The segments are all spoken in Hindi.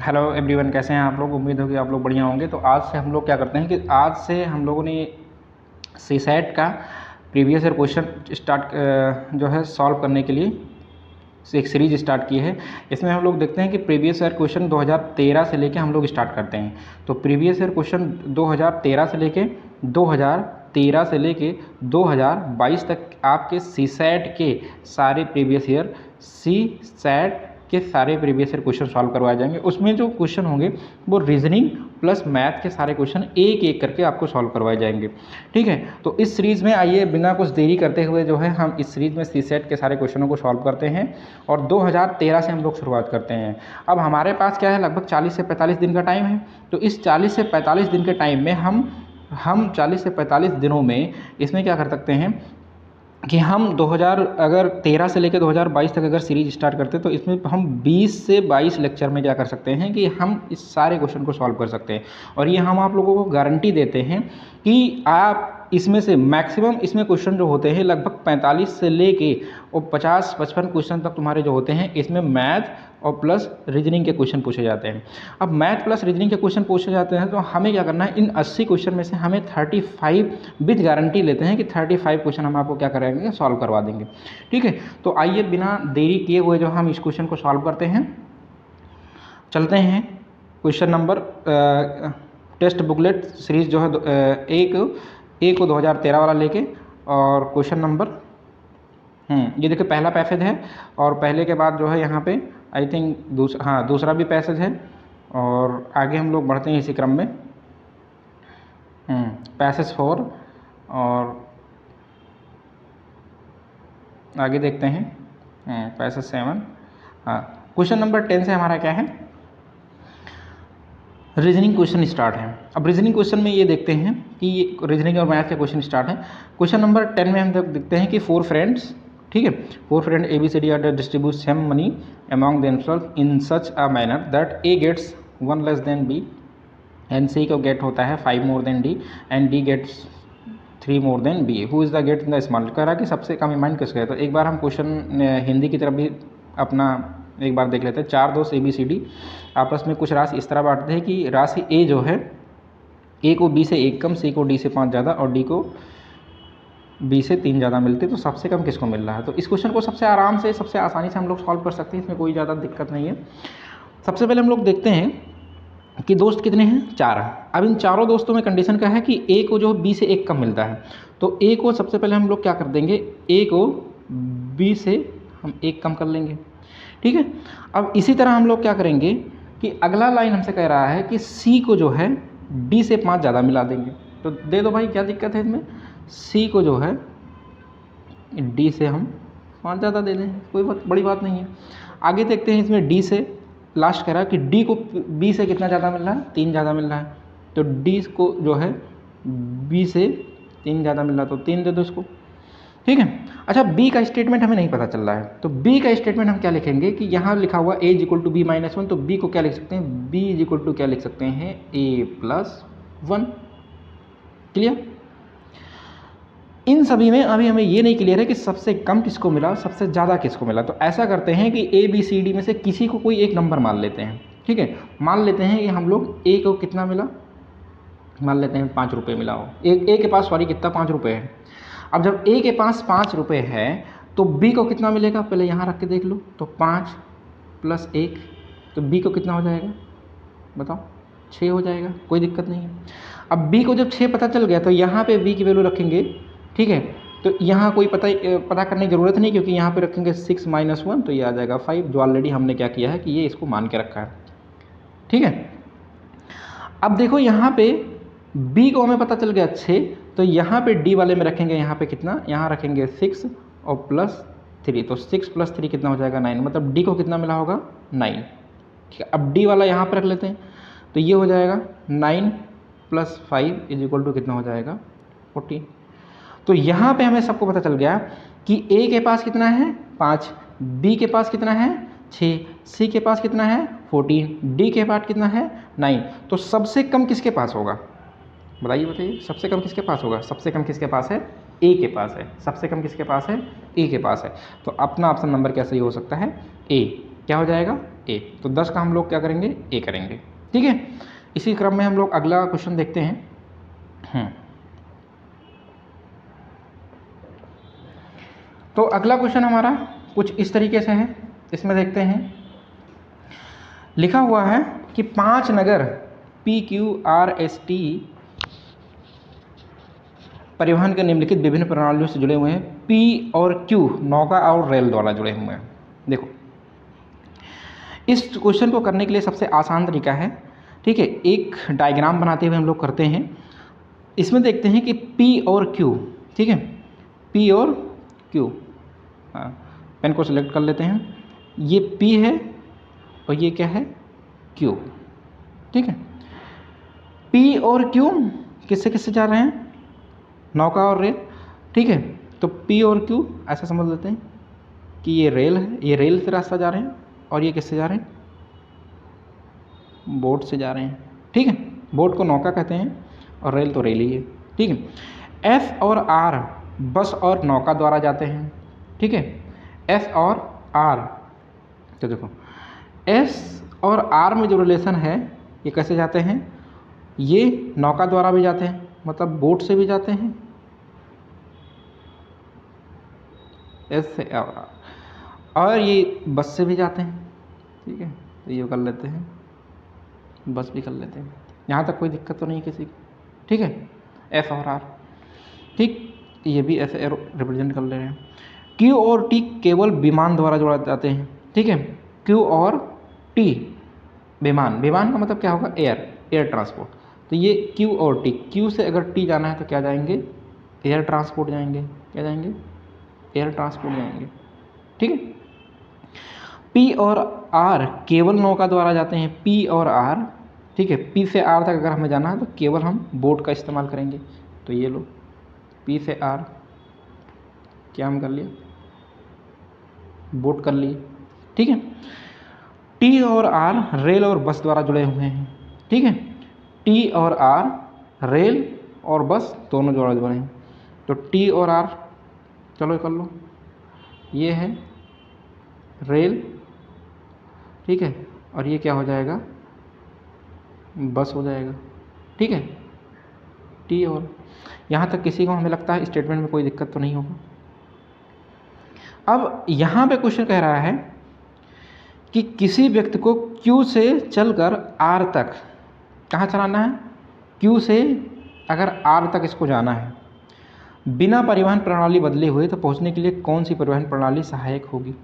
हेलो एवरीवन, कैसे हैं आप लोग। उम्मीद होगी आप लोग बढ़िया होंगे। तो आज से हम लोग क्या करते हैं कि आज से हम लोगों ने सीसैट का प्रीवियस ईयर क्वेश्चन जो है सॉल्व करने के लिए एक सीरीज स्टार्ट की है। इसमें हम लोग देखते हैं कि प्रीवियस ईयर क्वेश्चन 2013 से लेके हम लोग स्टार्ट करते हैं। तो प्रीवियस ईयर क्वेश्चन 2013 से लेके 2022 तक आपके सीसैट के सारे प्रीवियस ईयर के सारे प्रीवियस ईयर क्वेश्चन सॉल्व करवाए जाएंगे। उसमें जो क्वेश्चन होंगे वो रीजनिंग प्लस मैथ के सारे क्वेश्चन एक एक करके आपको सॉल्व करवाए जाएंगे। ठीक है, तो इस सीरीज़ में आइए बिना कुछ देरी करते हुए जो है हम इस सीरीज़ में सीसैट के सारे क्वेश्चनों को सॉल्व करते हैं और 2013 से हम लोग शुरुआत करते हैं। अब हमारे पास क्या है, लगभग 40 से 45 दिन का टाइम है। तो इस 40 से 45 दिन के टाइम में हम 40 से 45 दिनों में इसमें क्या कर सकते हैं कि हम 2013 से लेकर 2022 तक अगर सीरीज स्टार्ट करते हैं तो इसमें हम 20 से 22 लेक्चर में क्या कर सकते हैं कि हम इस सारे क्वेश्चन को सॉल्व कर सकते हैं। और ये हम आप लोगों को गारंटी देते हैं कि आप इसमें से मैक्सिमम इसमें क्वेश्चन जो होते हैं लगभग 45 से लेके और 50-55 क्वेश्चन तक तुम्हारे जो होते हैं इसमें मैथ और प्लस रीजनिंग के क्वेश्चन पूछे जाते हैं। अब मैथ प्लस रीजनिंग के क्वेश्चन पूछे जाते हैं तो हमें क्या करना है, इन 80 क्वेश्चन में से हमें 35 विद गारंटी लेते हैं कि 35 क्वेश्चन हम आपको क्या करेंगे, सॉल्व करवा देंगे। ठीक है, तो आइए बिना देरी किए हुए जो हम इस क्वेश्चन को सॉल्व करते हैं। चलते हैं question number test booklet series जो है एक को 2013 वाला लेके और क्वेश्चन नंबर ये देखिए पहला पैसेज है और पहले के बाद जो है यहाँ पे आई थिंक दूसरा भी पैसेज है और आगे हम लोग बढ़ते हैं इसी क्रम में। पैसेज 4 और आगे देखते हैं पैसेज 7। क्वेश्चन नंबर 10 से हमारा क्या है, रीजनिंग क्वेश्चन स्टार्ट है। अब रीजनिंग क्वेश्चन में ये देखते हैं कि ये रीजनिंग और मैथ के क्वेश्चन स्टार्ट है। क्वेश्चन नंबर 10 में हम देखते हैं कि 4 फ्रेंड्स, ठीक है, 4 friend ABCD are distribute same money among themselves in such a manner that A gets 1 less than B and C को गेट होता है 5 more than D and D gets 3 more than B। Who is the get in the small, कह रहा कि सबसे कम अमाउंट किसका है। तो एक बार हम क्वेश्चन हिंदी की तरफ भी अपना एक बार देख लेते हैं। 4 दोस्त ABCD आपस में कुछ राशि इस तरह बांटते हैं कि राशि A जो है A को B से 1 कम, C को D से 5 ज़्यादा और D को B से 3 ज़्यादा मिलते, तो सबसे कम किसको मिल रहा है। तो इस क्वेश्चन को सबसे आराम से सबसे आसानी से हम लोग सॉल्व कर सकते हैं, इसमें कोई ज़्यादा दिक्कत नहीं है। सबसे पहले हम लोग देखते हैं कि दोस्त कितने हैं, 4। अब इन चारों दोस्तों में कंडीशन क्या है कि A को जो B से 1 कम मिलता है, तो A को सबसे पहले हम लोग क्या कर देंगे, A को B से हम 1 कम कर लेंगे। ठीक है, अब इसी तरह हम लोग क्या करेंगे कि अगला लाइन हमसे कह रहा है कि C को जो है D से 5 ज़्यादा मिला देंगे। तो दे दो भाई, क्या दिक्कत है इसमें, C को जो है D से हम 5 ज़्यादा दे दें, कोई बड़ी बात नहीं है। आगे देखते हैं, इसमें D से लास्ट कह रहा है कि D को B से कितना ज़्यादा मिल रहा है, 3 ज़्यादा मिल रहा है। तो D को जो है B से 3 ज़्यादा मिल रहा है, तो 3 दे दो इसको। ठीक है, अच्छा B का स्टेटमेंट हमें नहीं पता चल रहा है, तो B का स्टेटमेंट हम क्या लिखेंगे कि यहाँ लिखा हुआ A = B - 1, तो B को क्या लिख सकते हैं, B = क्या लिख सकते हैं, A + 1। क्लियर। इन सभी में अभी हमें ये नहीं क्लियर है कि सबसे कम किसको मिला, सबसे ज़्यादा किसको मिला। तो ऐसा करते हैं कि ABCD में से किसी को कोई एक नंबर मान लेते हैं। ठीक है, मान लेते हैं कि हम लोग A को कितना मिला, मान लेते हैं 5 रुपये मिला हो। A के पास कितना, 5 रुपये है। अब जब A के पास 5 रुपये है तो B को कितना मिलेगा, पहले यहाँ रख के देख लो। तो 5 + 1, तो B को कितना हो जाएगा बताओ, 6 हो जाएगा, कोई दिक्कत नहीं है। अब B को जब 6 पता चल गया तो यहाँ पे B की वैल्यू रखेंगे। ठीक है, तो यहाँ कोई पता करने की ज़रूरत नहीं, क्योंकि यहाँ पे रखेंगे 6 - 1, तो ये आ जाएगा 5, जो ऑलरेडी हमने क्या किया है कि ये इसको मान के रखा है। ठीक है, अब देखो यहाँ पे B को हमें पता चल गया 6, तो यहाँ पे D वाले में रखेंगे, यहाँ पे कितना, यहाँ रखेंगे 6 और +3, तो 6 + 3 कितना हो जाएगा, 9। मतलब D को कितना मिला होगा, 9। ठीक है, अब D वाला यहाँ पे रख लेते हैं, तो ये हो जाएगा 9 + 5 = कितना हो जाएगा, 14। तो यहाँ पे हमें सबको पता चल गया कि A के पास कितना है, 5, B के पास कितना है, 6, C के पास कितना है, 14, D के पास कितना है, 9। तो सबसे कम किसके पास होगा, बताइए, सबसे कम किसके पास होगा, सबसे कम किसके पास है, A के पास है। सबसे कम किसके पास है, A के पास है। तो अपना ऑप्शन नंबर क्या सही हो सकता है, A। क्या हो जाएगा, ए। तो 10 का हम लोग क्या करेंगे, ए करेंगे। ठीक है, इसी क्रम में हम लोग अगला क्वेश्चन देखते हैं। तो अगला क्वेश्चन हमारा कुछ इस तरीके से है। इसमें देखते हैं, लिखा हुआ है कि 5 नगर PQRST परिवहन के निम्नलिखित विभिन्न प्रणालियों से जुड़े हुए हैं। P और Q नौका और रेल द्वारा जुड़े हुए हैं। देखो, इस क्वेश्चन को करने के लिए सबसे आसान तरीका है, ठीक है, एक डायग्राम बनाते हुए हम लोग करते हैं। इसमें देखते हैं कि P और Q, ठीक है, P और Q, हाँ, पेन को सिलेक्ट कर लेते हैं। ये P है और ये क्या है, Q। ठीक है, P और Q किससे किससे जा रहे हैं, नौका और रेल। ठीक है, तो P और Q ऐसा समझ लेते हैं कि ये रेल है, ये रेल से रास्ता जा रहे हैं, और ये किससे जा रहे हैं, बोट से जा रहे हैं। ठीक है, बोट को नौका कहते हैं और रेल तो रेल ही है। ठीक है, S और R बस और नौका द्वारा जाते हैं। ठीक है, S और R, तो देखो S और R में जो रिलेशन है, ये कैसे जाते हैं, ये नौका द्वारा भी जाते हैं, मतलब बोट से भी जाते हैं, S से और ये बस से भी जाते हैं। ठीक है, तो ये कर लेते हैं, बस भी कर लेते हैं, यहाँ तक कोई दिक्कत तो नहीं किसी की। ठीक है, F और R, ठीक, ये भी ऐसे रिप्रेजेंट कर ले रहे हैं। Q और T केवल विमान द्वारा जोड़ा जाते हैं। ठीक है, Q और T विमान, विमान का मतलब क्या होगा, एयर ट्रांसपोर्ट। तो ये Q और T, Q से अगर T जाना है तो क्या जाएंगे, एयर ट्रांसपोर्ट जाएंगे। क्या जाएंगे, एयर ट्रांसपोर्ट जाएंगे। ठीक है, P और R केवल नौका द्वारा जाते हैं, P और R। ठीक है, P से R तक अगर हमें जाना है तो केवल हम बोट का इस्तेमाल करेंगे। तो ये लो, P से R क्या हम कर लिए, बोट कर लिए। ठीक है, T और R रेल और बस द्वारा जुड़े हुए हैं। ठीक है, T और R रेल और बस दोनों द्वारा जुड़े हैं। तो T और R चलो कर लो, ये है रेल, ठीक है, और ये क्या हो जाएगा, बस हो जाएगा। ठीक है, T और, यहाँ तक किसी को हमें लगता है स्टेटमेंट में कोई दिक्कत तो नहीं होगा। अब यहाँ पे क्वेश्चन कह रहा है कि किसी व्यक्ति को Q से चलकर R तक कहाँ चलाना है, Q से अगर R तक इसको जाना है, बिना परिवहन प्रणाली बदले हुए, तो पहुँचने के लिए कौन सी परिवहन प्रणाली सहायक होगी।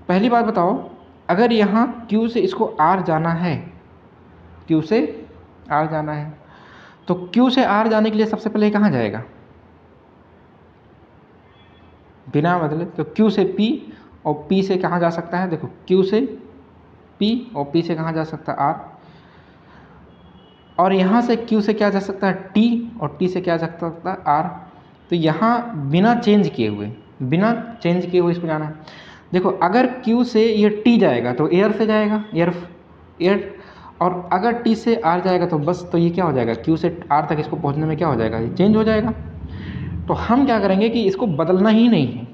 पहली बात बताओ, अगर यहाँ Q से इसको R जाना है, Q से R जाना है, तो Q से R जाने के लिए सबसे पहले कहाँ जाएगा, बिना बदले, तो Q से P, और P से कहाँ जा सकता है, देखो Q से P और P से कहाँ जा सकता है, R, और यहाँ से Q से क्या जा सकता है, T, और T से क्या जा सकता है, R। तो यहाँ बिना चेंज किए हुए इसको जाना है। देखो, अगर Q से ये T जाएगा तो एयर से जाएगा, एयर, और अगर T से R जाएगा तो बस, तो ये क्या हो जाएगा, Q से R तक इसको पहुँचने में क्या हो जाएगा, ये चेंज हो जाएगा। तो हम क्या करेंगे कि इसको बदलना ही नहीं है।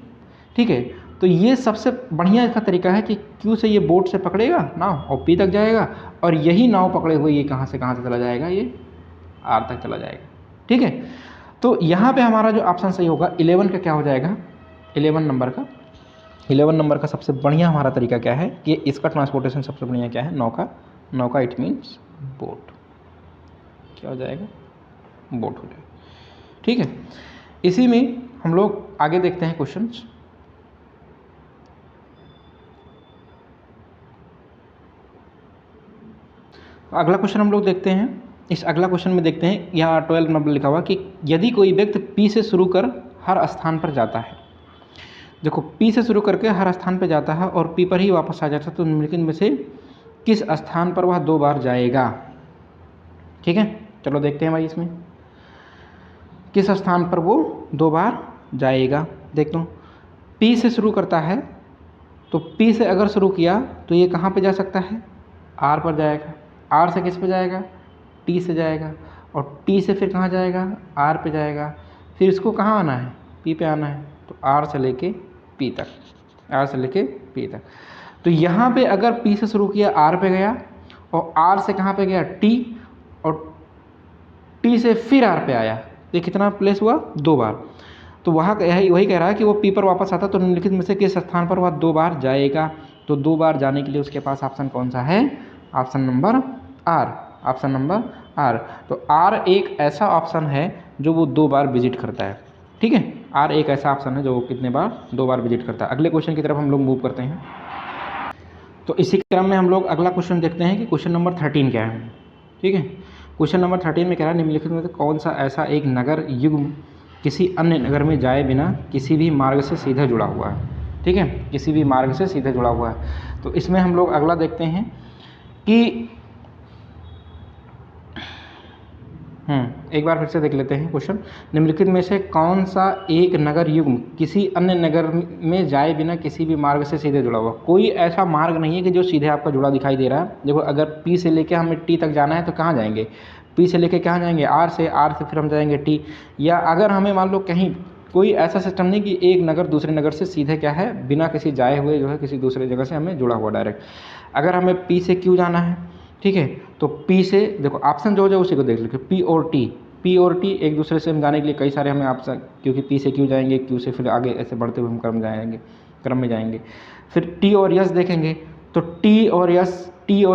ठीक है, तो ये सबसे बढ़िया इसका तरीका है कि Q से ये बोट से पकड़ेगा नाव और P तक जाएगा, और यही नाव पकड़े हुए ये कहाँ से चला जाएगा, ये R तक चला जाएगा। ठीक है, तो यहाँ पे हमारा जो ऑप्शन सही होगा 11 का क्या हो जाएगा, 11 नंबर का सबसे बढ़िया हमारा तरीका क्या है कि इसका ट्रांसपोर्टेशन सबसे बढ़िया क्या है, नौका इट मीन्स बोट, क्या हो जाएगा, बोट हो जाएगा। ठीक है, इसी में हम लोग आगे देखते हैं क्वेश्चंस। अगला क्वेश्चन हम लोग देखते हैं। इस अगला क्वेश्चन में देखते हैं, यहाँ 12 नंबर लिखा हुआ कि यदि कोई व्यक्ति P से शुरू कर हर स्थान पर जाता है, देखो P से शुरू करके हर स्थान पर जाता है और P पर ही वापस आ जाता है, तो निम्नलिखित में से किस स्थान पर वह 2 बार जाएगा। ठीक है, चलो देखते हैं भाई, इसमें किस स्थान पर वो 2 बार जाएगा। देख लो, P से शुरू करता है, तो P से अगर शुरू किया तो ये कहाँ पे जा सकता है, R पर जाएगा, R से किस पे जाएगा, T से जाएगा, और T से फिर कहाँ जाएगा, R पे जाएगा, फिर इसको कहाँ आना है, P पे आना है, तो R से लेके P तक, तो यहाँ पे अगर P से शुरू किया R पे गया और R से कहाँ पे गया T, और T से फिर R पे आया, तो कितना प्लेस हुआ 2 बार। तो वहाँ वही कह रहा है कि वो P पर वापस आता तो निम्नलिखित में से किस स्थान पर वह 2 बार जाएगा। तो 2 बार जाने के लिए उसके पास ऑप्शन कौन सा है, option number R, option number R। तो R एक ऐसा ऑप्शन है जो वो 2 बार विजिट करता है, ठीक है। R एक ऐसा ऑप्शन है जो वो कितने बार 2 बार विजिट करता है। अगले क्वेश्चन की तरफ हम लोग मूव करते हैं। तो इसी क्रम में हम लोग अगला क्वेश्चन देखते हैं कि क्वेश्चन नंबर 13 क्या है, ठीक है। क्वेश्चन नंबर 13 में कह रहा है निम्नलिखित में से कौन सा ऐसा एक नगर युग्म किसी अन्य नगर में जाए बिना किसी भी मार्ग से सीधे जुड़ा हुआ है, ठीक है, किसी भी मार्ग से सीधे जुड़ा हुआ है। तो इसमें हम लोग अगला देखते हैं कि एक बार फिर से देख लेते हैं क्वेश्चन। निम्नलिखित में से कौन सा एक नगर युग्म किसी अन्य नगर में जाए बिना किसी भी मार्ग से सीधे जुड़ा हुआ। कोई ऐसा मार्ग नहीं है कि जो सीधे आपका जुड़ा दिखाई दे रहा है। देखो अगर P से लेके हमें T तक जाना है तो कहाँ जाएंगे, P से लेके कहाँ जाएंगे, R से फिर हम जाएंगे T। या अगर हमें मान लो कहीं कोई ऐसा सिस्टम नहीं कि एक नगर दूसरे नगर से सीधे क्या है बिना किसी जाए हुए जो है किसी दूसरे जगह से हमें जुड़ा हुआ डायरेक्ट। अगर हमें P से Q जाना है, ठीक है, तो P से देखो ऑप्शन जो है उसी को देख लीजिए, P और T एक दूसरे से हम जाने के लिए कई सारे हमें ऑप्शन, क्योंकि P से Q जाएंगे, Q से फिर आगे ऐसे बढ़ते हुए हम क्रम में जाएंगे। फिर T और S देखेंगे तो T और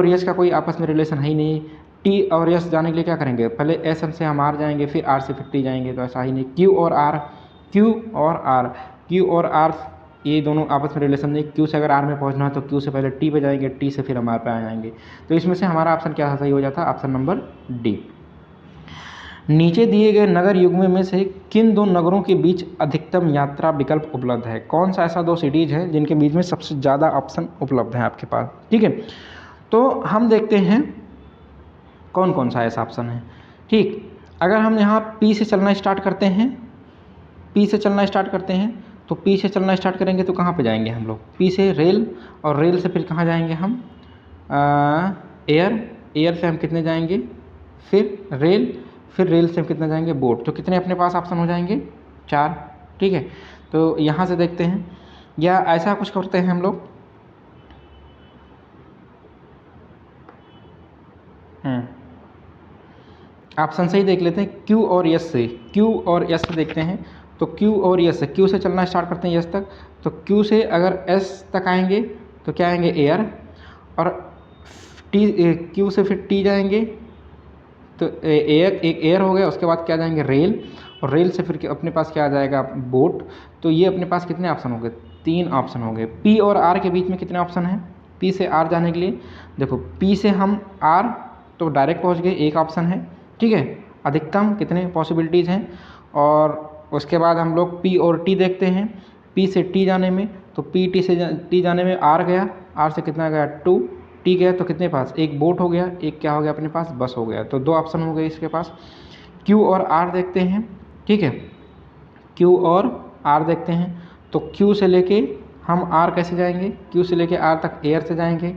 S का कोई आपस में रिलेशन है ही नहीं। T और S जाने के लिए क्या करेंगे, पहले S से हम R जाएंगे, फिर R से फिर T जाएंगे, तो ऐसा ही नहीं। Q और R ये दोनों आपस में रिलेशन नहीं। Q से अगर R में पहुंचना है तो Q से पहले T पे जाएंगे, T से फिर हम R पे आ जाएंगे। तो इसमें से हमारा ऑप्शन क्या सही हो जाता है, ऑप्शन नंबर D। नीचे दिए गए नगर युग्म में से किन 2 नगरों के बीच अधिकतम यात्रा विकल्प उपलब्ध है। कौन सा ऐसा 2 सिटीज है जिनके बीच में सबसे ज़्यादा ऑप्शन उपलब्ध है आपके पास, ठीक है। तो हम देखते हैं कौन कौन सा ऐसा ऑप्शन है, ठीक। अगर हम यहाँ P से चलना स्टार्ट करते हैं, तो P से चलना स्टार्ट करेंगे तो कहाँ पे जाएंगे हम लोग, P से रेल, और रेल से फिर कहाँ जाएंगे हम, एयर से हम कितने जाएंगे, फिर रेल से हम कितने जाएंगे, बोट। तो कितने अपने पास ऑप्शन हो जाएंगे, 4, ठीक है। तो यहाँ से देखते हैं, या ऐसा कुछ करते हैं हम लोग, ऑप्शन से ही देख लेते हैं, Q और S से देखते हैं। तो Q और S से, Q से चलना स्टार्ट करते हैं S तक, तो Q से अगर S तक आएंगे तो क्या आएंगे, एयर, और Q से फिर T जाएंगे तो एक एयर हो गया। उसके बाद क्या जाएंगे, रेल, और रेल से फिर अपने पास क्या आ जाएगा, बोट। तो ये अपने पास कितने ऑप्शन हो गए, 3 ऑप्शन हो गए। P और R के बीच में कितने ऑप्शन हैं, P से R जाने के लिए देखो, P से हम R तो डायरेक्ट पहुंच गए, एक ऑप्शन है, ठीक है। अधिकतम कितने पॉसिबिलिटीज़ हैं, और उसके बाद हम लोग P और T देखते हैं। P से T जाने में, तो T से जाने में R गया, R से कितना गया 2, T गया तो कितने पास, एक बोट हो गया, एक क्या हो गया अपने पास, बस हो गया। तो 2 ऑप्शन हो गए इसके पास। Q और R देखते हैं, ठीक है, Q और R देखते हैं। तो Q से लेके हम R कैसे जाएंगे, Q से लेके R तक एयर से जाएंगे,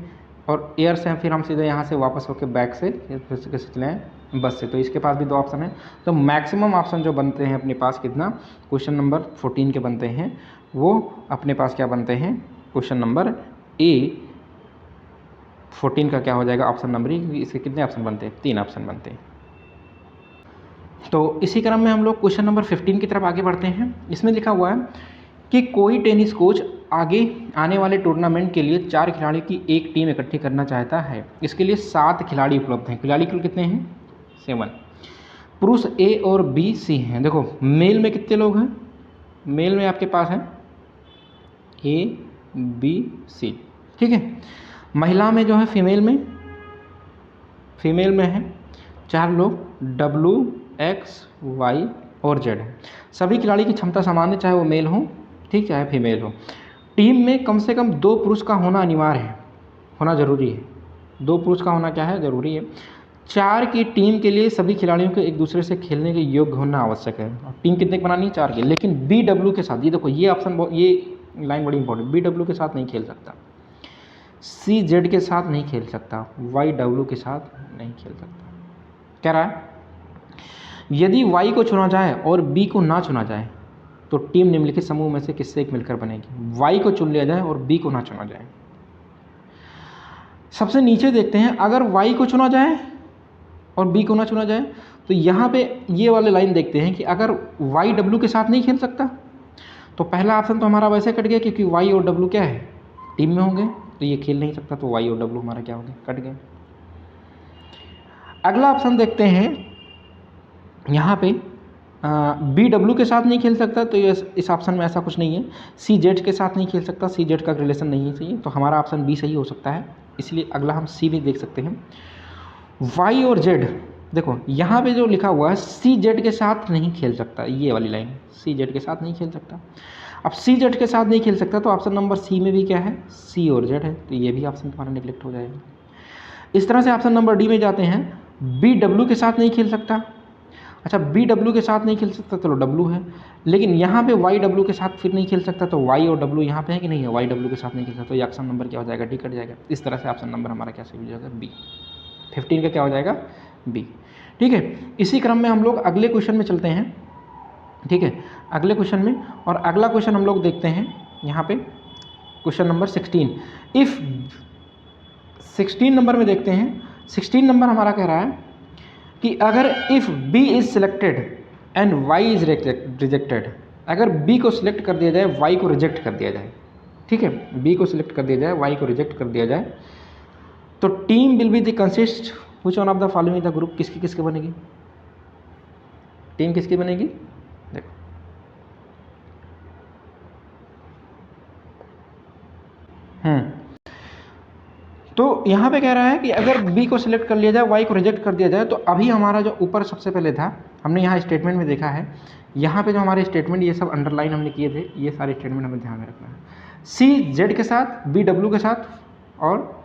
और एयर से फिर हम सीधे यहाँ से वापस होकर बैक से फिर से कैसे चले बस से। तो इसके पास भी 2 ऑप्शन है। तो मैक्सिमम ऑप्शन जो बनते हैं अपने पास कितना, क्वेश्चन नंबर 14 के बनते हैं, वो अपने पास क्या बनते हैं, क्वेश्चन नंबर A 14 का क्या हो जाएगा, ऑप्शन नंबर E। इसके कितने ऑप्शन बनते हैं, 3 ऑप्शन बनते हैं। तो इसी क्रम में हम लोग क्वेश्चन नंबर 15 की तरफ आगे बढ़ते हैं। इसमें लिखा हुआ है कि कोई टेनिस कोच आगे आने वाले टूर्नामेंट के लिए 4 खिलाड़ी की एक टीम इकट्ठी करना चाहता है। इसके लिए 7 खिलाड़ी उपलब्ध हैं। खिलाड़ी कुल कितने हैं, 7। पुरुष A और B C हैं। देखो मेल में कितने लोग हैं, मेल में आपके पास है A B C, ठीक है। महिला में जो है फीमेल में है 4 लोग, W X Y और Z है। सभी खिलाड़ी की क्षमता समान है, चाहे वो मेल हो, ठीक, चाहे फीमेल हो। टीम में कम से कम 2 पुरुष का होना अनिवार्य है, होना जरूरी है। 2 पुरुष का होना क्या है, जरूरी है। 4 की टीम के लिए सभी खिलाड़ियों को एक दूसरे से खेलने के योग्य होना आवश्यक है। और टीम कितने की बनानी है, 4 की। लेकिन BW के साथ, ये देखो ये ऑप्शन, ये लाइन बड़ी इंपॉर्टेंट, BW के साथ नहीं खेल सकता, CZ के साथ नहीं खेल सकता, YW के साथ नहीं खेल सकता। कह रहा है यदि Y को चुना जाए और B को ना चुना जाए तो टीम निम्नलिखित समूह में से किससे एक मिलकर बनेगी। Y को चुन लिया जाए और B को ना चुना जाए, सबसे नीचे देखते हैं, अगर y को चुना जाए और b को ना चुना जाए, तो यहाँ पे ये वाले लाइन देखते हैं कि अगर y w के साथ नहीं खेल सकता, तो पहला ऑप्शन तो हमारा वैसे कट गया क्योंकि y और w क्या है, टीम में होंगे, तो ये खेल नहीं सकता, तो y और w हमारा क्या हो गया, कट गया। अगला ऑप्शन देखते हैं, यहाँ पे बी डब्ल्यू के साथ नहीं खेल सकता, तो ये इस ऑप्शन में ऐसा कुछ नहीं है। सी जेड के साथ नहीं खेल सकता, सी जेड का रिलेशन नहीं है चाहिए, तो हमारा ऑप्शन बी सही हो सकता है, इसलिए अगला हम सी भी देख सकते हैं। वाई और जेड, देखो यहाँ पे जो लिखा हुआ है सी जेड के साथ नहीं खेल सकता, ये वाली लाइन सी जेड के साथ नहीं खेल सकता। अब सी जेड के साथ नहीं खेल सकता, तो ऑप्शन नंबर सी में भी क्या है, सी और जेड है, तो ये भी ऑप्शन तुम्हारा निगलेक्ट हो जाएगा। इस तरह से ऑप्शन नंबर डी में जाते हैं, बी डब्ल्यू के साथ नहीं खेल सकता। अच्छा, बी डब्ल्यू के साथ नहीं खेल सकता, चलो डब्ल्यू है, लेकिन यहाँ पे वाई डब्ल्यू के साथ फिर नहीं खेल सकता, तो वाई और डब्ल्यू यहाँ पे है कि नहीं है, वाई डब्ल्यू के साथ नहीं खेल सकता, तो ये ऑप्शन नंबर क्या हो जाएगा, डी कट जाएगा। इस तरह से ऑप्शन नंबर हमारा क्या सही हो जाएगा, बी। 15 का क्या हो जाएगा, बी। ठीक है, इसी क्रम में हम लोग अगले क्वेश्चन में चलते हैं। ठीक है, अगले क्वेश्चन में, और अगला क्वेश्चन हम लोग देखते हैं यहाँ पे क्वेश्चन नंबर 16। इफ़ 16 नंबर में देखते हैं, 16 नंबर हमारा कह रहा है कि अगर if B is selected and Y is rejected, अगर B को सिलेक्ट कर दिया जाए, Y को रिजेक्ट कर दिया जाए, ठीक है, B को सिलेक्ट कर दिया जाए, Y को रिजेक्ट कर दिया जाए, तो team will be the consist which one of the following the group, किसकी किसकी बनेगी, टीम किसकी बनेगी, देखो तो यहाँ पे कह रहा है कि अगर B को सिलेक्ट कर लिया जाए, Y को रिजेक्ट कर दिया जाए, तो अभी हमारा जो ऊपर सबसे पहले था, हमने यहाँ स्टेटमेंट में देखा है, यहाँ पे जो हमारे स्टेटमेंट ये सब अंडरलाइन हमने किए थे, ये सारे स्टेटमेंट हमें ध्यान में रखना है। C Z के साथ, B W के साथ और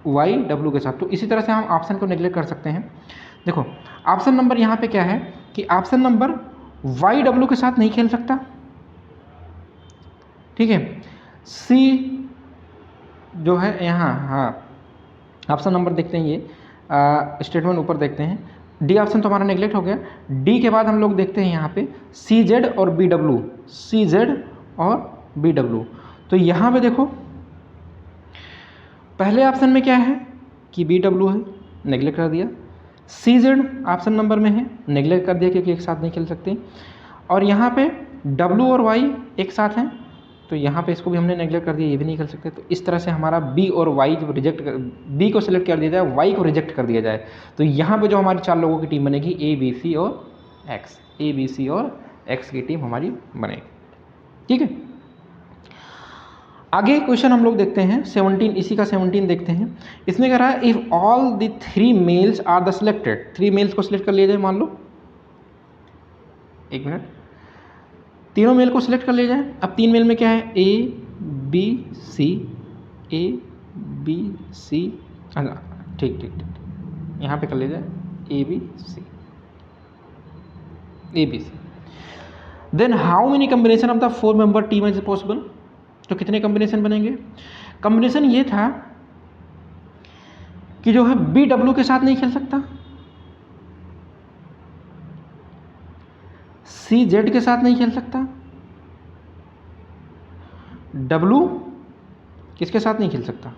Y W के साथ, तो इसी तरह से हम ऑप्शन को नेगलेक्ट कर सकते हैं। देखो ऑप्शन नंबर यहाँ पे क्या है कि ऑप्शन नंबर Y W के साथ नहीं खेल सकता, ठीक है, C जो है यहाँ, हाँ ऑप्शन नंबर देखते हैं, ये स्टेटमेंट ऊपर देखते हैं, डी ऑप्शन तो हमारा नेगलेक्ट हो गया। डी के बाद हम लोग देखते हैं यहाँ पे सी जेड और बी डब्ल्यू, सी जेड और बी डब्ल्यू, तो यहाँ पे देखो पहले ऑप्शन में क्या है कि बी डब्ल्यू है, नेगलेक्ट कर दिया। सी जेड ऑप्शन नंबर में है, नेगलेक्ट कर दिया क्योंकि एक साथ नहीं खेल सकते। और यहाँ पे डब्ल्यू और वाई एक साथ हैं, तो यहाँ पे इसको भी हमने नेगलेक्ट कर दिया, ये भी नहीं कर सकते। तो इस तरह से हमारा बी और वाई जब रिजेक्ट कर, बी को सिलेक्ट कर दिया जाए, वाई को रिजेक्ट कर दिया जाए, तो यहाँ पे जो हमारी 4 लोगों की टीम बनेगी, ए बी सी और एक्स, ए बी सी और एक्स की टीम हमारी बनेगी। ठीक है, आगे क्वेश्चन हम लोग देखते हैं 17, इसी का 17 देखते हैं। इसमें कह रहा है if all the 3 males are the selected, 3 males को सिलेक्ट कर लिया जाए, मान लो, एक मिनट, तीनों मेल को सिलेक्ट कर लिया जाए। अब 3 मेल में क्या है, ए बी सी, ए बी सी, ठीक ठीक ठीक, यहाँ पे कर लिया जाए A B C, A B C. Then how many combination of the 4 member team is possible, तो कितने कम्बिनेशन बनेंगे। कम्बिनेशन ये था कि जो है बी डब्ल्यू के साथ नहीं खेल सकता, सी जेड के साथ नहीं खेल सकता, डब्ल्यू किसके साथ नहीं खेल सकता,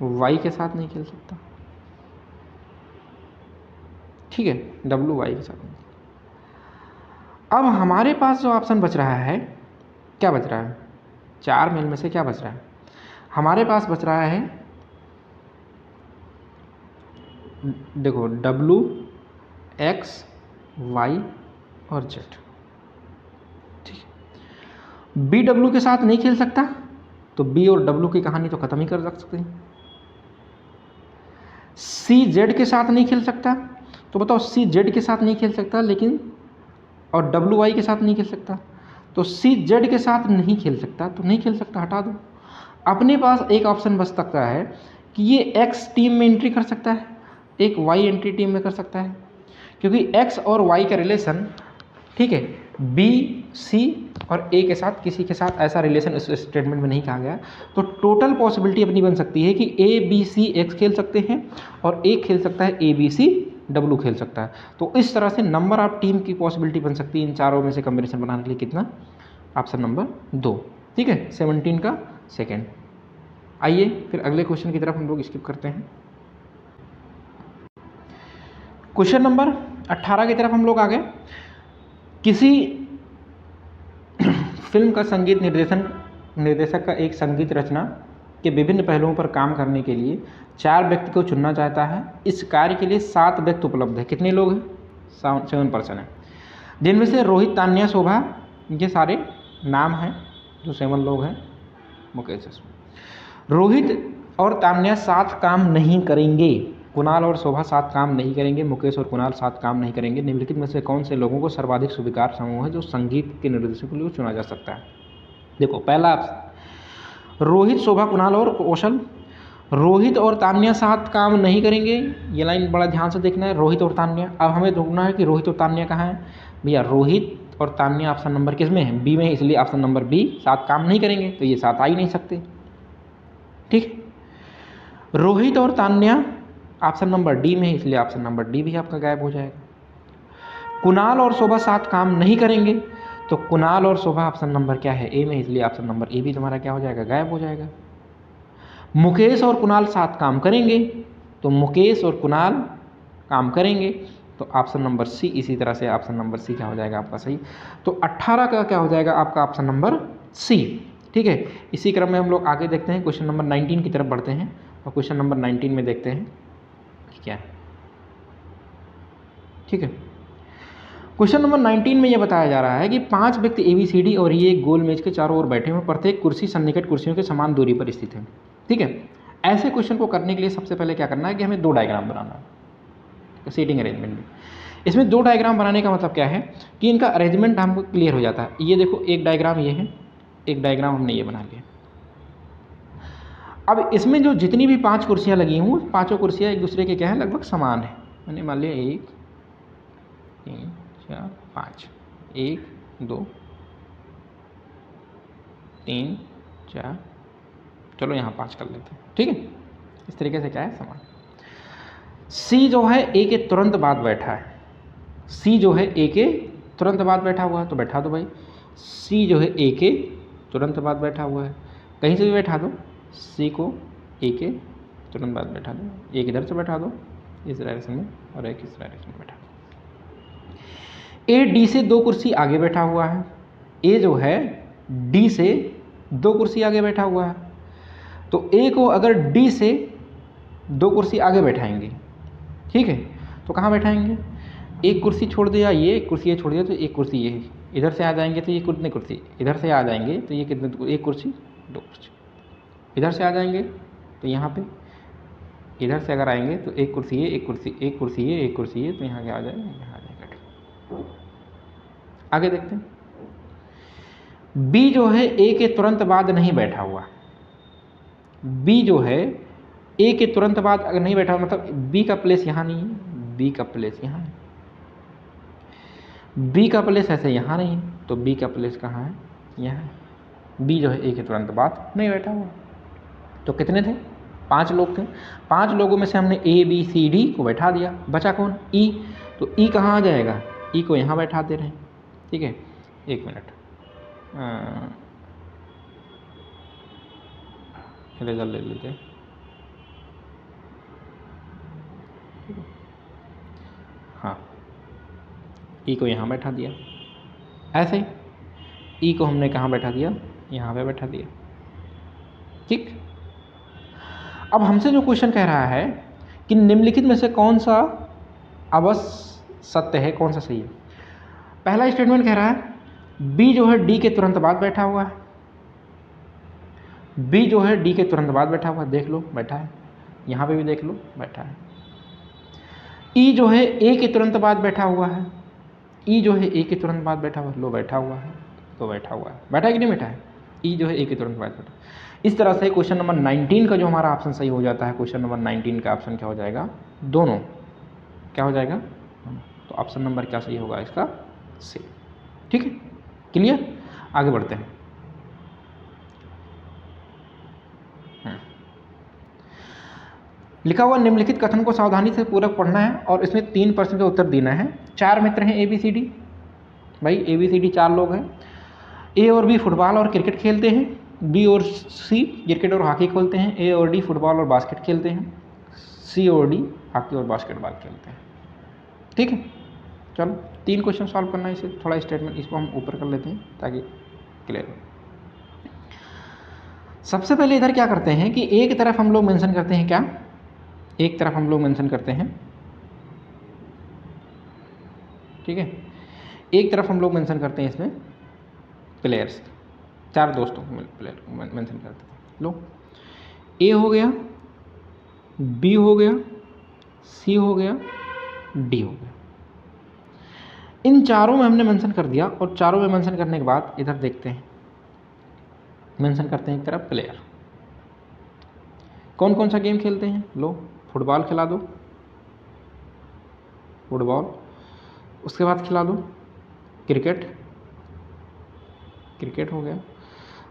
वाई के साथ नहीं खेल सकता, ठीक है, डब्ल्यू वाई के साथ नहीं। अब हमारे पास जो ऑप्शन बच रहा है, क्या बच रहा है, 4 मेल में से क्या बच रहा है, हमारे पास बच रहा है, देखो डब्ल्यू एक्स वाई और जेड, ठीक है। बी डब्ल्यू के साथ नहीं खेल सकता, तो बी और डब्ल्यू की कहानी तो खत्म ही कर सकते हैं। सी जेड के साथ नहीं खेल सकता, तो बताओ सी जेड के साथ नहीं खेल सकता, लेकिन और डब्ल्यू वाई के साथ नहीं खेल सकता, तो सी जेड के साथ नहीं खेल सकता, तो नहीं खेल सकता, हटा दो। अपने पास एक ऑप्शन बच सकता है कि ये एक्स टीम में एंट्री कर सकता है, एक वाई एंट्री टीम में कर सकता है, क्योंकि एक्स और वाई का रिलेशन, ठीक है, बी सी और ए के साथ किसी के साथ ऐसा रिलेशन इस स्टेटमेंट में नहीं कहा गया। तो टोटल पॉसिबिलिटी अपनी बन सकती है कि ए बी सी एक्स खेल सकते हैं और ए खेल सकता है ए बी सी डब्ल्यू खेल सकता है। तो इस तरह से नंबर ऑफ टीम की पॉसिबिलिटी बन सकती है इन चारों में से कम्बिनेशन बनाने के लिए, कितना, ऑप्शन नंबर 2, ठीक है, 17 का सेकेंड। आइए फिर अगले क्वेश्चन की तरफ हम लोग स्किप करते हैं। क्वेश्चन नंबर 18 की तरफ हम लोग आ गए। किसी फिल्म का संगीत निर्देशक का एक संगीत रचना के विभिन्न पहलुओं पर काम करने के लिए 4 व्यक्ति को चुनना चाहता है। इस कार्य के लिए 7 व्यक्ति उपलब्ध है। कितने लोग हैं? 7 पर्सन हैं, जिनमें से रोहित, तान्या, शोभा, ये सारे नाम हैं जो 7 लोग हैं। मुकेश, रोहित और तान्या साथ काम नहीं करेंगे। कुणाल और शोभा साथ काम नहीं करेंगे। मुकेश और कुणाल साथ काम नहीं करेंगे। निम्नलिखित में से कौन से लोगों को सर्वाधिक स्वीकार समूह है जो संगीत के निर्देशक के लिए चुना जा सकता है? देखो, पहला रोहित, शोभा, कुणाल और कौशल। रोहित और तान्या साथ काम नहीं करेंगे। ये लाइन बड़ा ध्यान से देखना है, रोहित और तान्या। अब हमें ढूंढना है कि रोहित और तान्या कहाँ है। भैया रोहित और तान्या ऑप्शन नंबर किस में है? बी में है, इसलिए ऑप्शन नंबर बी। साथ काम नहीं करेंगे तो ये साथ आ ही नहीं सकते। ठीक, रोहित और तान्या ऑप्शन नंबर डी में है, इसलिए ऑप्शन नंबर डी भी आपका गायब हो जाएगा। कुणाल और शोभा साथ काम नहीं करेंगे तो कुणाल और शोभा ऑप्शन नंबर क्या है? ए में, इसलिए ऑप्शन नंबर ए भी तुम्हारा क्या हो जाएगा? गायब हो जाएगा। मुकेश और कुणाल साथ काम करेंगे तो मुकेश और कुणाल काम करेंगे तो ऑप्शन नंबर सी। इसी तरह से ऑप्शन नंबर सी क्या हो जाएगा आपका सही? तो 18 का क्या हो जाएगा आपका? Option number C. ठीक है, इसी क्रम में हम लोग आगे देखते हैं, क्वेश्चन नंबर 19 की तरफ बढ़ते हैं और क्वेश्चन नंबर 19 में देखते हैं क्या है। ठीक है, क्वेश्चन नंबर 19 में यह बताया जा रहा है कि 5 व्यक्ति ABCD और ये एक गोल मेज के चारों ओर बैठे हुए, प्रत्येक कुर्सी सन्निकट कुर्सियों के समान दूरी पर स्थित है। ठीक है, ऐसे क्वेश्चन को करने के लिए सबसे पहले क्या करना है कि हमें 2 डायग्राम बनाना है सीटिंग अरेंजमेंट में। इसमें 2 डायग्राम बनाने का मतलब क्या है कि इनका अरेंजमेंट हमको क्लियर हो जाता है। ये देखो, एक डायग्राम ये है, एक डायग्राम हमने ये बना लिया। अब इसमें जो जितनी भी 5 कुर्सियाँ लगी हुई, पाँचों कुर्सियाँ एक दूसरे के क्या है? लगभग समान है। मैंने मान लिया 1 3 4 5, 1 2 3 4, चलो यहाँ 5 कर लेते हैं। ठीक है, इस तरीके से क्या है? समान। सी जो है ए के तुरंत बाद बैठा है। सी जो है ए के तुरंत बाद बैठा हुआ है, तो बैठा दो भाई। सी जो है ए के तुरंत बाद बैठा हुआ है, कहीं से भी बैठा दो। सी को ए के तुरंत बाद बैठा दो। एक इधर से बैठा दो इस डायरेक्शन में और एक इस डायरेक्शन में बैठा दो। ए डी से 2 कुर्सी आगे बैठा हुआ है। ए जो है डी से 2 कुर्सी आगे बैठा हुआ है, तो ए को अगर डी से 2 कुर्सी आगे बैठाएंगे, ठीक है, तो कहाँ बैठाएंगे? एक कुर्सी छोड़ दिया ये, एक कुर्सी ये छोड़ दिया तो एक कुर्सी ये, इधर से आ जाएंगे तो ये कितने कुर्सी, इधर से आ जाएंगे तो ये कितने, एक कुर्सी 2 कुर्सी, इधर से आ जाएंगे तो यहाँ पे, इधर से अगर आएंगे तो एक कुर्सी ये, एक कुर्सी, एक कुर्सी ये, एक कुर्सी ये, तो यहाँ क्या आ जाएगा? यहाँ आ जाएगा। आगे देखते हैं। बी जो है ए के तुरंत बाद नहीं बैठा हुआ। बी जो है ए के तुरंत बाद अगर नहीं बैठा, मतलब बी का प्लेस यहाँ नहीं है, बी का प्लेस यहाँ है, बी का प्लेस ऐसे यहाँ नहीं है, तो बी का प्लेस कहाँ है? यहाँ है। बी जो है ए के तुरंत बाद नहीं बैठा हुआ। तो कितने थे? 5 लोग थे। 5 लोगों में से हमने ए बी सी डी को बैठा दिया, बचा कौन? ई। तो ई कहाँ आ जाएगा? ई को यहाँ बैठा दे रहे हैं। ठीक है, 1 मिनट, इरेजर ले लेते हैं। हाँ, ई को यहाँ बैठा दिया, ऐसे ई को हमने कहाँ बैठा दिया? यहाँ पे बैठा दिया। ठीक, अब हमसे जो क्वेश्चन कह रहा है कि निम्नलिखित में से कौन सा अवश्य सत्य है, कौन सा सही है। पहला स्टेटमेंट कह रहा है बी जो है डी के तुरंत बाद बैठा हुआ है। बी जो है डी के तुरंत बाद बैठा हुआ है, देख लो बैठा है, यहाँ पे भी देख लो बैठा है। ई जो है ए के तुरंत बाद बैठा हुआ है। ई जो है ए के तुरंत बाद बैठा हुआ है, लो बैठा हुआ है, तो बैठा हुआ है, बैठा है कि नहीं बैठा है? ई जो है ए के तुरंत बाद बैठा। इस तरह से क्वेश्चन नंबर 19 का जो हमारा ऑप्शन सही हो जाता है, क्वेश्चन नंबर 19 का ऑप्शन क्या हो जाएगा? दोनों क्या हो जाएगा? तो ऑप्शन नंबर क्या सही होगा इसका? सी। ठीक है, क्लियर? आगे बढ़ते हैं। लिखा हुआ निम्नलिखित कथन को सावधानी से पूर्वक पढ़ना है और इसमें 3 प्रश्न का उत्तर देना है। 4 मित्र हैं ABCD, भाई ABCD 4 लोग हैं। ए और बी फुटबॉल और क्रिकेट खेलते हैं। बी और सी क्रिकेट और हॉकी खेलते हैं, ए और डी फुटबॉल और बास्केट खेलते हैं, सी और डी हॉकी और बास्केटबॉल खेलते हैं। ठीक है, चलो 3 क्वेश्चन सॉल्व करना है, इसे थोड़ा स्टेटमेंट इसको हम ऊपर कर लेते हैं ताकि क्लियर हो। सबसे पहले इधर क्या करते हैं कि एक तरफ हम लोग मेंशन करते हैं, क्या एक तरफ हम लोग मेंशन करते हैं, ठीक है, एक तरफ हम लोग मेंशन करते हैं इसमें प्लेयर्स, 4 दोस्तों को प्लेयर मेंशन करते हैं। लो, ए हो गया, बी हो गया, सी हो गया, डी हो गया। इन चारों में हमने मेंशन कर दिया और चारों में मेंशन करने के बाद इधर देखते हैं, मेंशन करते हैं एक तरफ प्लेयर। कौन कौन सा गेम खेलते हैं? लो, फुटबॉल खिला दो, फुटबॉल, उसके बाद खिला दो क्रिकेट, क्रिकेट हो गया,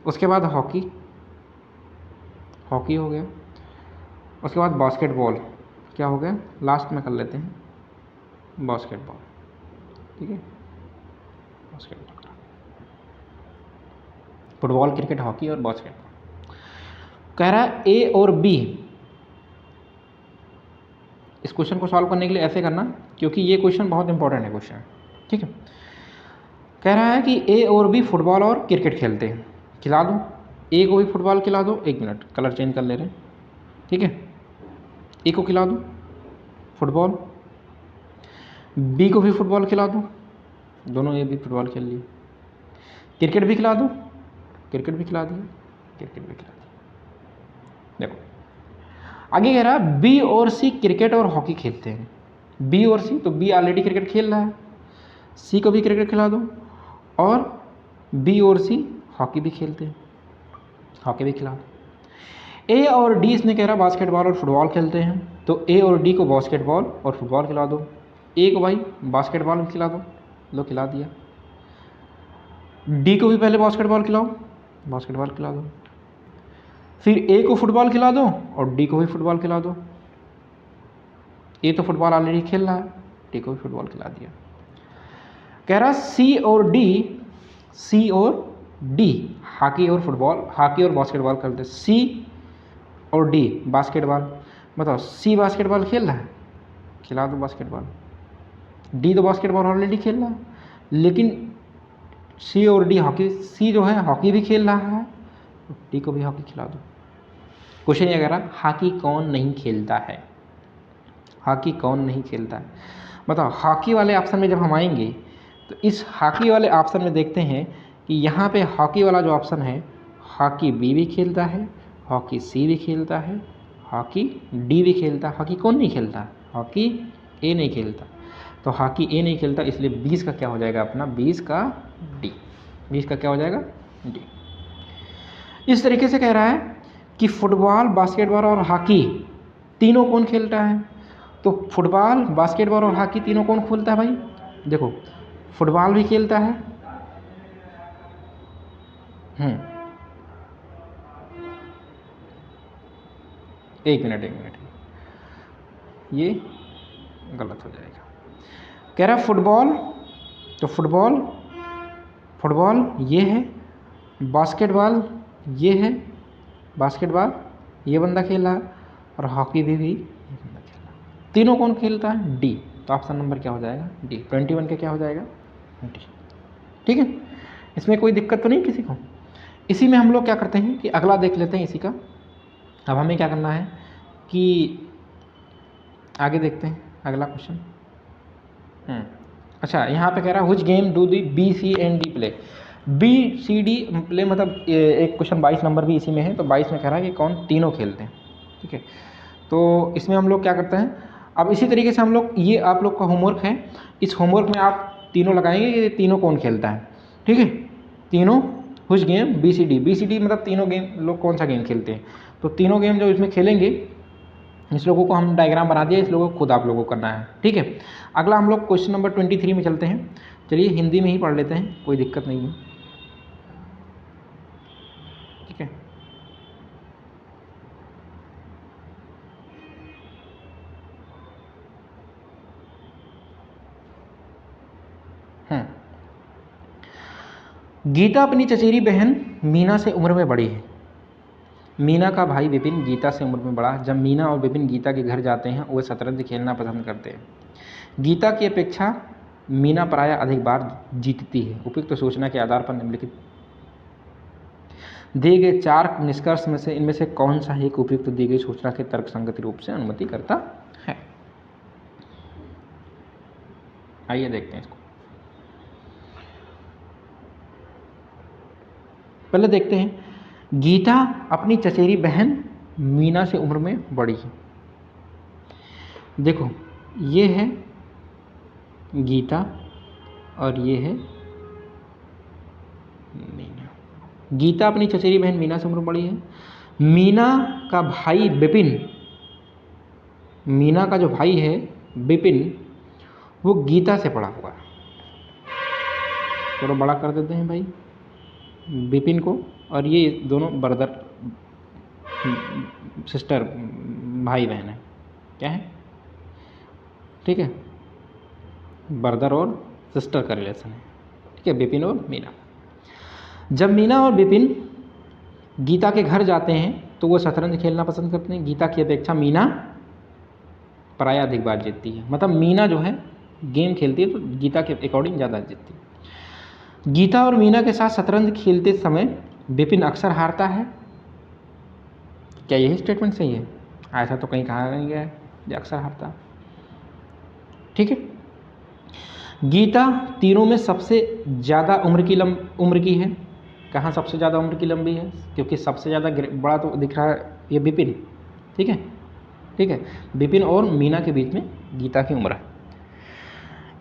उसके बाद हॉकी, हॉकी हो गया, उसके बाद बास्केटबॉल, क्या हो गया, लास्ट में कर लेते हैं बास्केटबॉल, ठीक है, बास्केटबॉल, फुटबॉल, क्रिकेट, हॉकी और बास्केटबॉल। कह रहा है ए और बी, इस क्वेश्चन को सॉल्व करने के लिए ऐसे करना, क्योंकि ये क्वेश्चन बहुत इंपॉर्टेंट है क्वेश्चन, ठीक है। कह रहा है कि ए और बी फुटबॉल और क्रिकेट खेलते हैं, खिला दो, ए को भी फुटबॉल खिला दो, 1 मिनट कलर चेंज कर ले रहे हैं, ठीक है, ए को खिला दो फुटबॉल, बी को भी फुटबॉल खिला दो, दोनों ए भी फुटबॉल खेल लिए, क्रिकेट भी खिला दो, क्रिकेट भी खिला दिया, क्रिकेट भी खिला दिया। देखो आगे कह रहा है बी और सी क्रिकेट और हॉकी खेलते हैं, बी और सी, तो बी ऑलरेडी क्रिकेट खेल रहा है, सी को भी क्रिकेट खिला दो, और बी और सी हॉकी भी खेलते हैं, हॉकी भी खिला दो। ए और डी इसने कह रहा बास्केटबॉल और फुटबॉल खेलते हैं, तो ए और डी को बास्केटबॉल और फुटबॉल खिला दो, ए को भाई बास्केटबॉल भी खिला दो, लो खिला दिया, डी को भी पहले बास्केटबॉल खिलाओ, बास्केटबॉल खिला दो, फिर ए को फुटबॉल खिला दो और डी को भी फुटबॉल खिला दो, ए तो फुटबॉल ऑलरेडी खेल रहा है, डी को भी फुटबॉल खिला दिया। कह रहा सी और डी, सी और डी हॉकी और फुटबॉल, हॉकी और बास्केटबॉल खेलते, सी और डी बास्केटबॉल, बताओ सी बास्केटबॉल खेल रहा है, खिला दो बास्केटबॉल, डी तो बास्केटबॉल ऑलरेडी खेल रहा है, लेकिन सी और डी हॉकी, सी जो है हॉकी भी खेल रहा है, डी को भी हॉकी खिला दो। क्वेश्चन ये कह रहा हॉकी कौन नहीं खेलता है, हॉकी कौन नहीं खेलता है, बताओ। हॉकी वाले ऑप्शन में जब हम आएंगे तो इस हॉकी वाले ऑप्शन में देखते हैं कि यहाँ पे हॉकी वाला जो ऑप्शन है, हॉकी बी भी खेलता है, हॉकी सी भी खेलता है, हॉकी डी भी खेलता है, हॉकी कौन नहीं खेलता, हॉकी ए नहीं खेलता, तो हॉकी ए नहीं खेलता, इसलिए 20 का क्या हो जाएगा अपना, 20 का डी, 20 का क्या हो जाएगा, डी। इस तरीके से कह रहा है कि फुटबॉल, बास्केटबॉल और हॉकी तीनों कौन खेलता है, तो फुटबॉल, बास्केटबॉल और हॉकी तीनों कौन खेलता है भाई, देखो फुटबॉल भी खेलता है, एक मिनट ये गलत हो जाएगा। कह रहा है फुटबॉल, तो फुटबॉल, फुटबॉल ये है, बास्केटबॉल ये है, बास्केटबॉल ये बंदा खेल रहा है, और हॉकी भी ये बंदा खेल रहा है, तीनों कौन खेलता है, डी, तो ऑप्शन नंबर क्या हो जाएगा, डी। 21 का क्या हो जाएगा, डी, ठीक है। इसमें कोई दिक्कत तो नहीं किसी को। इसी में हम लोग क्या करते हैं कि अगला देख लेते हैं इसी का। अब हमें क्या करना है कि आगे देखते हैं अगला क्वेश्चन। अच्छा, यहाँ पे कह रहा है which game do the B C and D play, B C D play, मतलब एक क्वेश्चन 22 नंबर भी इसी में है, तो 22 में कह रहा है कि कौन तीनों खेलते हैं, ठीक है। तो इसमें हम लोग क्या करते हैं, अब इसी तरीके से हम लोग, ये आप लोग का होमवर्क है, इस होमवर्क में आप तीनों लगाएंगे कि तीनों कौन खेलता है, ठीक है, तीनों which game B C D मतलब तीनों गेम लोग कौन सा गेम खेलते हैं, तो तीनों गेम जो इसमें खेलेंगे, इस लोगों को हम डायग्राम बना दिया, इस लोगों को खुद आप लोगों को करना है, ठीक है। अगला हम लोग क्वेश्चन नंबर 23 में चलते हैं। चलिए हिंदी में ही पढ़ लेते हैं, कोई दिक्कत नहीं है, ठीक है। गीता अपनी चचेरी बहन मीना से उम्र में बड़ी है। मीना का भाई विपिन गीता से उम्र में बड़ा। जब मीना और विपिन गीता के घर जाते हैं वे शतरंज खेलना पसंद करते हैं। गीता की अपेक्षा मीना प्रायः अधिक बार जीतती है। उपयुक्त सूचना के आधार पर निम्नलिखित दिए गए 4 निष्कर्ष में से इनमें से कौन सा एक उपयुक्त दी गई सूचना के तर्कसंगत रूप से अनुमति करता है। आइए देखते हैं इसको। पहले देखते हैं, गीता अपनी चचेरी बहन मीना से उम्र में बड़ी है। देखो ये है गीता और ये है मीना। गीता अपनी चचेरी बहन मीना से उम्र में बड़ी है। मीना का भाई विपिन, मीना का जो भाई है विपिन, वो गीता से बड़ा हुआ है। चलो बड़ा कर देते हैं भाई विपिन को, और ये दोनों ब्रदर सिस्टर भाई बहन है। क्या है? ठीक है, ब्रदर और सिस्टर का रिलेशन है। ठीक है, विपिन और मीना। जब मीना और विपिन गीता के घर जाते हैं तो वो शतरंज खेलना पसंद करते हैं। गीता की अपेक्षा मीना प्रायः अधिक बार जीतती है। मतलब मीना जो है गेम खेलती है तो गीता के अकॉर्डिंग ज़्यादा जीतती है। गीता और मीना के साथ शतरंज खेलते समय विपिन अक्सर हारता है। क्या यही स्टेटमेंट सही है? ऐसा तो कहीं कहा नहीं गया है जो अक्सर हारता। ठीक है, गीता तीनों में सबसे ज़्यादा उम्र की है। कहाँ सबसे ज़्यादा उम्र की लंबी है? क्योंकि सबसे ज़्यादा बड़ा तो दिख रहा है ये विपिन। ठीक है, ठीक है, विपिन और मीना के बीच में गीता की उम्र है।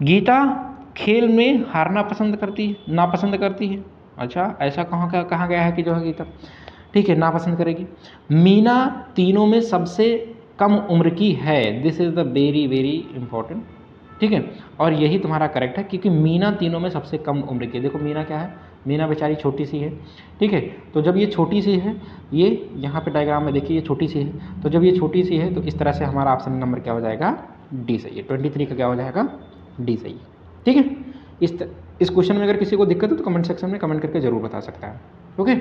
गीता खेल में हारना पसंद करती है, नापसंद करती है। अच्छा, ऐसा कहाँ गया है कि जो है गीता, ठीक है, नापसंद करेगी। मीना तीनों में सबसे कम उम्र की है। This is the very very important. ठीक है, और यही तुम्हारा करेक्ट है क्योंकि मीना तीनों में सबसे कम उम्र की है। देखो मीना क्या है, मीना बेचारी छोटी सी है। ठीक है, तो जब ये छोटी सी है, ये यहाँ पे डायग्राम में देखिए ये छोटी सी है, तो जब ये छोटी सी है तो इस तरह से हमारा ऑप्शन नंबर क्या हो जाएगा? डी सही है। 23 का क्या हो जाएगा? डी सही है। ठीक है, इस क्वेश्चन में अगर किसी को दिक्कत है तो कमेंट सेक्शन में कमेंट करके जरूर बता सकता है। ओके,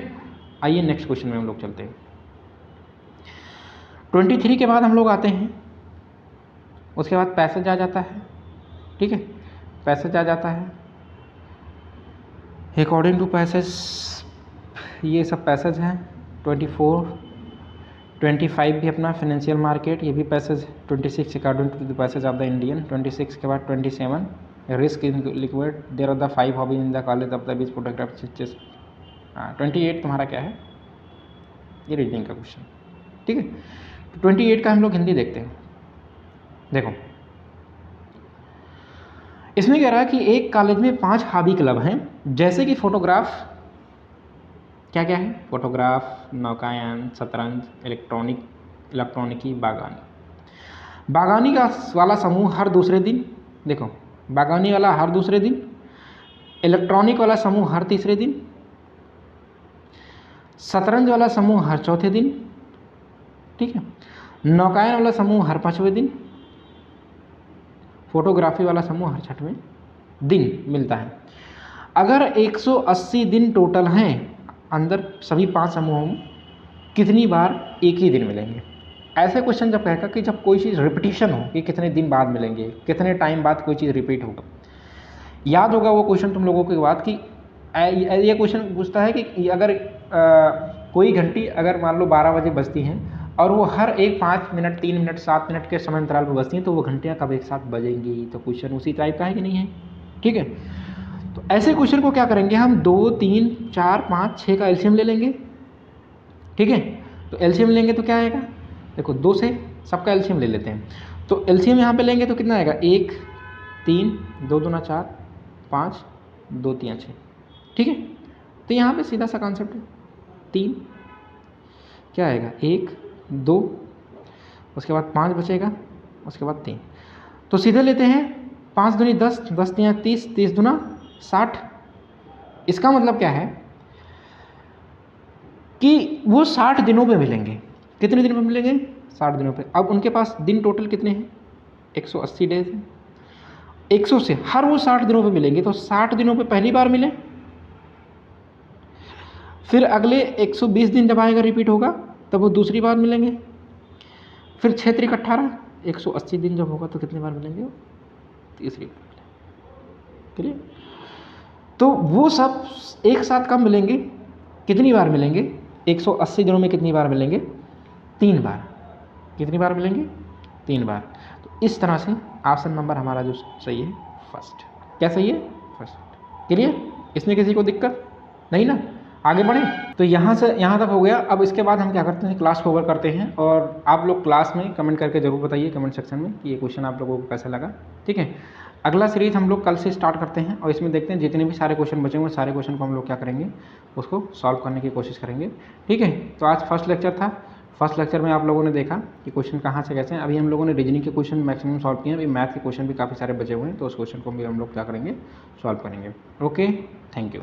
आइए नेक्स्ट क्वेश्चन में हम लोग चलते हैं। 23 के बाद हम लोग आते हैं, उसके बाद पैसेज आ जाता है। ठीक है, पैसेज आ जाता है। अकॉर्डिंग टू पैसेज ये सब पैसेज हैं। 24, 25 भी अपना फाइनेंशियल मार्केट, ये भी passage. 26 according to the passage of the Indian. 26 के बाद 27 risk in liquid, there are the 5 hobby in the college of the beach photograph stitches. 28 तुम्हारा क्या है? ये रीजनिंग का क्वेश्चन। ठीक है, तो 28 का हम लोग हिंदी देखते हैं। देखो इसमें कह रहा है कि एक कॉलेज में 5 हॉबी क्लब हैं, जैसे कि फोटोग्राफ, क्या क्या है? फोटोग्राफ, नौकायन, शतरंज, इलेक्ट्रॉनिकी, बागानी। बागानी का वाला समूह हर दूसरे दिन, देखो बागानी वाला हर दूसरे दिन, इलेक्ट्रॉनिक वाला समूह हर तीसरे दिन, शतरंज वाला समूह हर चौथे दिन। ठीक है, नौकायन वाला समूह हर 5वें दिन, फोटोग्राफी वाला समूह हर 6वें दिन मिलता है। अगर 180 दिन टोटल हैं, अंदर सभी 5 समूहों में कितनी बार एक ही दिन मिलेंगे? ऐसे क्वेश्चन जब कहेगा कि जब कोई चीज़ रिपीटिशन हो कि कितने दिन बाद मिलेंगे, कितने टाइम बाद कोई चीज़ रिपीट होगा। याद होगा वो क्वेश्चन तुम लोगों के बाद कि ये क्वेश्चन पूछता है कि अगर कोई घंटी अगर मान लो 12 बजे बजती हैं और वो हर एक 5 मिनट, 3 मिनट, 7 मिनट के समय अंतराल पर बजती हैं, तो वो घंटियाँ कब एक साथ बजेंगी? तो क्वेश्चन उसी टाइप का है कि नहीं है? ठीक है, तो ऐसे क्वेश्चन को क्या करेंगे हम, 2, 3, 4, 5, 6 का एलसीएम ले लेंगे। ठीक है, तो एलसीएम लेंगे तो क्या आएगा? देखो 2 से सबका एलसीएम ले लेते हैं, तो एलसीएम यहाँ पे लेंगे तो कितना आएगा? 1, 3, 2 दूना 4, 5, 2 3 6। ठीक है, तो यहाँ पे सीधा सा कॉन्सेप्ट है। 3 क्या आएगा? 1, 2, उसके बाद 5 बचेगा, उसके बाद 3। तो सीधे लेते हैं, 5 दूनी 10, 10 3 30, 30 दूना 60। इसका मतलब क्या है कि वो 60 दिनों पे मिलेंगे। कितने दिनों पे मिलेंगे? 60 दिनों पे। अब उनके पास दिन टोटल कितने हैं? 180 डेज हैं। 100 से हर वो 60 दिनों पे मिलेंगे, तो 60 दिनों पे पहली बार मिले, फिर अगले 120 दिन जब आएगा रिपीट होगा तब वो दूसरी बार मिलेंगे। फिर 6 3 18, 180 दिन जब होगा तो कितनी बार मिलेंगे वो? तीसरी बार मिलेंगे। क्लियर? तो वो सब एक साथ कब मिलेंगे, कितनी बार मिलेंगे? 180 दिनों में कितनी बार मिलेंगे? 3 बार। कितनी बार मिलेंगे? 3 बार। तो इस तरह से ऑप्शन नंबर हमारा जो सही है फर्स्ट। क्या सही है? फर्स्ट। क्लियर? इसमें किसी को दिक्कत नहीं ना? आगे बढ़ें। तो यहाँ से यहाँ तक हो गया। अब इसके बाद हम क्या करते हैं, क्लास को ओवर करते हैं और आप लोग क्लास में कमेंट करके ज़रूर बताइए कमेंट सेक्शन में कि ये क्वेश्चन आप लोगों को कैसा लगा। ठीक है, अगला सीरीज हम लोग कल से स्टार्ट करते हैं और इसमें देखते हैं जितने भी सारे क्वेश्चन बचे हुए सारे क्वेश्चन को हम लोग क्या करेंगे, उसको सॉल्व करने की कोशिश करेंगे। ठीक है, तो आज फर्स्ट लेक्चर था। फर्स्ट लेक्चर में आप लोगों ने देखा कि क्वेश्चन कहाँ से कैसे हैं। अभी हम लोगों ने रीजनिंग के क्वेश्चन मैक्सिमम सॉल्व किए हैं, अभी मैथ के क्वेश्चन भी काफ़ी सारे बचे हुए हैं, तो उस क्वेश्चन को भी हम लोग क्या करेंगे, सॉल्व करेंगे। Okay, thank you.